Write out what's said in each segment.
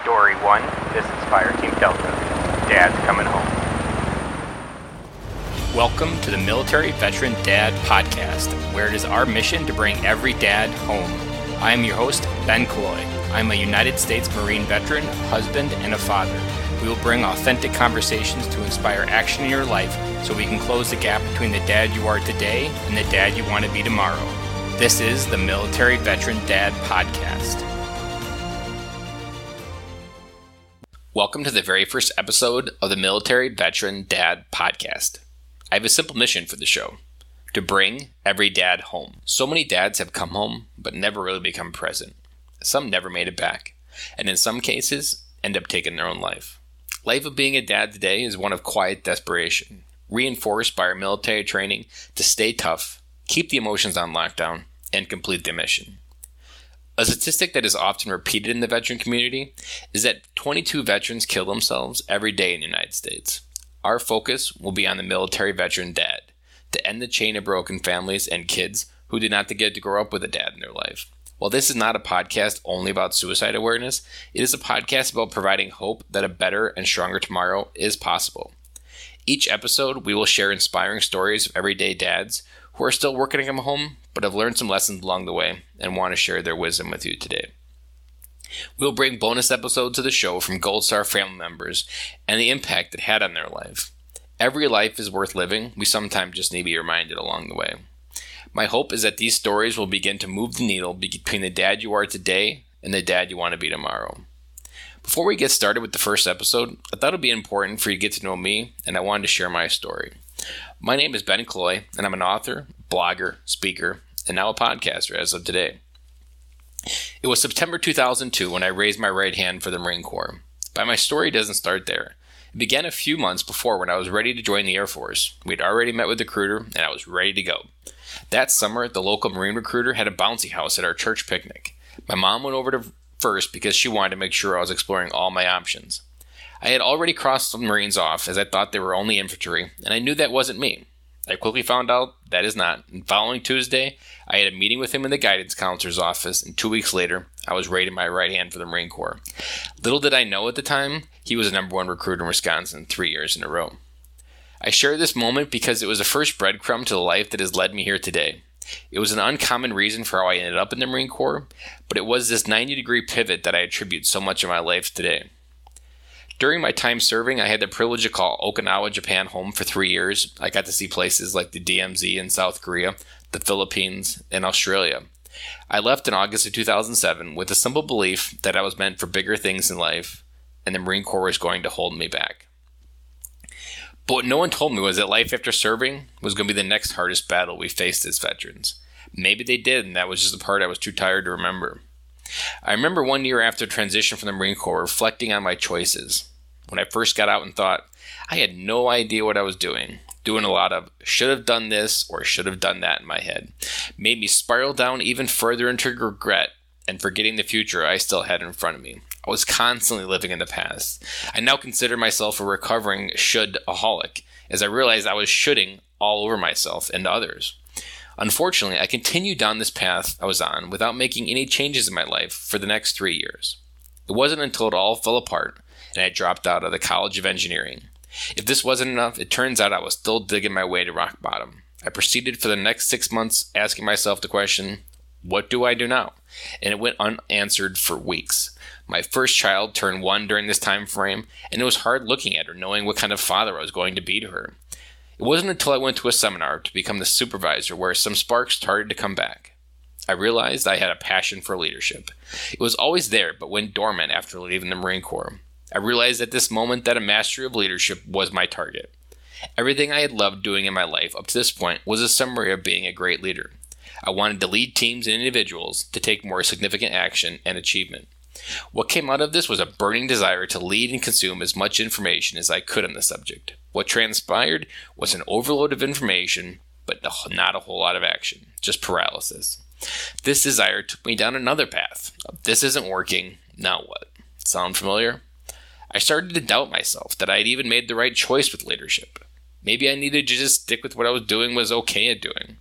Story 1, this is Fireteam Delta. Dad's coming home. Welcome to the Military Veteran Dad Podcast, where it is our mission to bring every dad home. I am your host, Ben Killoy. I'm a United States Marine veteran, husband, and a father. We will bring authentic conversations to inspire action in your life so we can close the gap between the dad you are today and the dad you want to be tomorrow. This is the Military Veteran Dad Podcast. Welcome to the very first episode of the Military Veteran Dad Podcast. I have a simple mission for the show: to bring every dad home. So many dads have come home, but never really become present. Some never made it back, and in some cases, end up taking their own life. Life of being a dad today is one of quiet desperation, reinforced by our military training to stay tough, keep the emotions on lockdown, and complete the mission. A statistic that is often repeated in the veteran community is that 22 veterans kill themselves every day in the United States. Our focus will be on the military veteran dad, to end the chain of broken families and kids who did not get to grow up with a dad in their life. While this is not a podcast only about suicide awareness, it is a podcast about providing hope that a better and stronger tomorrow is possible. Each episode, we will share inspiring stories of everyday dads who are still working to come home, but have learned some lessons along the way and want to share their wisdom with you today. We'll bring bonus episodes of the show from Gold Star family members and the impact it had on their life. Every life is worth living. We sometimes just need to be reminded along the way. My hope is that these stories will begin to move the needle between the dad you are today and the dad you want to be tomorrow. Before we get started with the first episode, I thought it would be important for you to get to know me, and I wanted to share my story. My name is Ben Killoy, and I'm an author, blogger, speaker, and now a podcaster as of today. It was September 2002 when I raised my right hand for the Marine Corps. But my story doesn't start there. It began a few months before when I was ready to join the Air Force. We'd already met with the recruiter, and I was ready to go. That summer, the local Marine recruiter had a bouncy house at our church picnic. My mom went over to first because she wanted to make sure I was exploring all my options. I had already crossed the Marines off as I thought they were only infantry, and I knew that wasn't me. I quickly found out that is not, and following Tuesday, I had a meeting with him in the guidance counselor's office, and 2 weeks later, I was rated my right hand for the Marine Corps. Little did I know at the time, he was the number one recruiter in Wisconsin 3 years in a row. I share this moment because it was the first breadcrumb to the life that has led me here today. It was an uncommon reason for how I ended up in the Marine Corps, but it was this 90-degree pivot that I attribute so much of my life today. During my time serving, I had the privilege to call Okinawa, Japan home for 3 years. I got to see places like the DMZ in South Korea, the Philippines, and Australia. I left in August of 2007 with a simple belief that I was meant for bigger things in life, and the Marine Corps was going to hold me back. But what no one told me was that life after serving was going to be the next hardest battle we faced as veterans. Maybe they did, and that was just the part I was too tired to remember. I remember 1 year after transition from the Marine Corps reflecting on my choices. When I first got out and thought, I had no idea what I was doing a lot of should have done this or should have done that in my head. Made me spiral down even further into regret and forgetting the future I still had in front of me. I was constantly living in the past. I now consider myself a recovering should-aholic, as I realized I was shoulding all over myself and others. Unfortunately, I continued down this path I was on without making any changes in my life for the next 3 years. It wasn't until it all fell apart and I dropped out of the College of Engineering. If this wasn't enough, it turns out I was still digging my way to rock bottom. I proceeded for the next 6 months asking myself the question, what do I do now? And it went unanswered for weeks. My first child turned 1 during this time frame, and it was hard looking at her, knowing what kind of father I was going to be to her. It wasn't until I went to a seminar to become the supervisor where some sparks started to come back. I realized I had a passion for leadership. It was always there, but went dormant after leaving the Marine Corps. I realized at this moment that a mastery of leadership was my target. Everything I had loved doing in my life up to this point was a summary of being a great leader. I wanted to lead teams and individuals to take more significant action and achievement. What came out of this was a burning desire to lead and consume as much information as I could on the subject. What transpired was an overload of information, but not a whole lot of action, just paralysis. This desire took me down another path. This isn't working, now what? Sound familiar? I started to doubt myself that I had even made the right choice with leadership. Maybe I needed to just stick with what I was doing was okay at doing.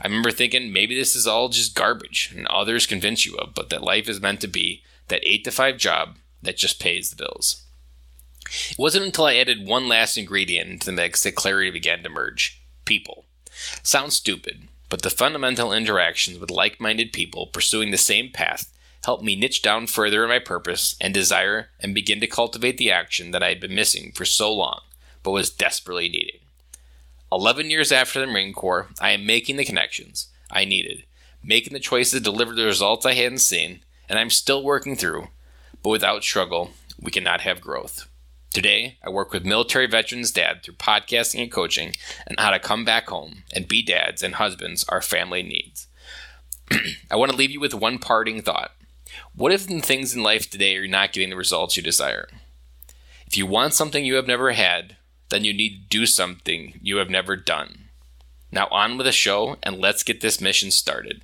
I remember thinking maybe this is all just garbage and others convince you of, but that life is meant to be that 8 to 5 job that just pays the bills. It wasn't until I added one last ingredient into the mix that clarity began to emerge. People. Sounds stupid, but the fundamental interactions with like-minded people pursuing the same path helped me niche down further in my purpose and desire and begin to cultivate the action that I had been missing for so long, but was desperately needing. 11 years after the Marine Corps, I am making the connections I needed, making the choices to deliver the results I hadn't seen, and I'm still working through, but without struggle, we cannot have growth. Today, I work with military veterans' dads through podcasting and coaching on how to come back home and be dads and husbands our family needs. I want to leave you with one parting thought. What if the things in life today are not getting the results you desire? If you want something you have never had, then you need to do something you have never done. Now on with the show, and let's get this mission started.